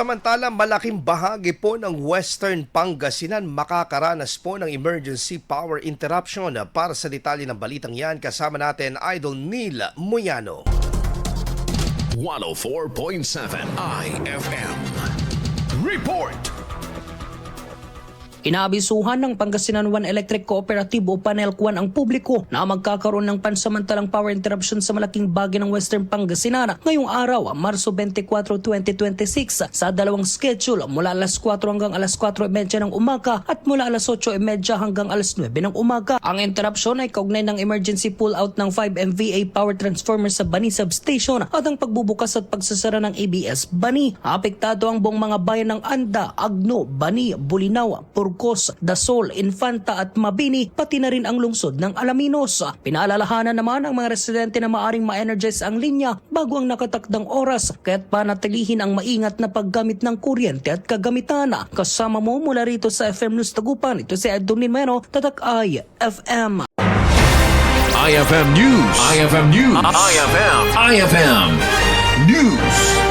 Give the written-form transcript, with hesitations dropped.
Samantala, malaking bahagi po ng Western Pangasinan makakaranas po ng emergency power interruption. Para sa detalye ng balitang yan, kasama natin Idol Neil Muyano. 104.7 IFM Report. Inaabisuhan ng Pangasinan 1 Electric Cooperative o Panelkuan ang publiko na magkakaroon ng pansamantalang power interruption sa malaking bahagi ng Western Pangasinan ngayong araw, Marso 24, 2026 sa dalawang schedule mula alas 4 hanggang alas 4:30 ng umaga at mula alas 8:30 hanggang alas 9 ng umaga. Ang interruption ay kaugnay ng emergency pull-out ng 5 MVA power transformer sa Bani Substation at ang pagbubukas at pagsasara ng ABS Bani. Apektado ang buong mga bayan ng Anda, Agno, Bani, Bulinaw, Burgos, Dasol, Infanta at Mabini, pati na rin ang lungsod ng Alaminos. Pinaalalahanan naman ang mga residente na maaring ma-energize ang linya bago ang nakatakdang oras, kaya't panatilihin ang maingat na paggamit ng kuryente at kagamitan. Kasama mo mula rito sa FM News Tagupan, ito si Edwin Meno, Tatak IFM. IFM News. IFM News. IFM News.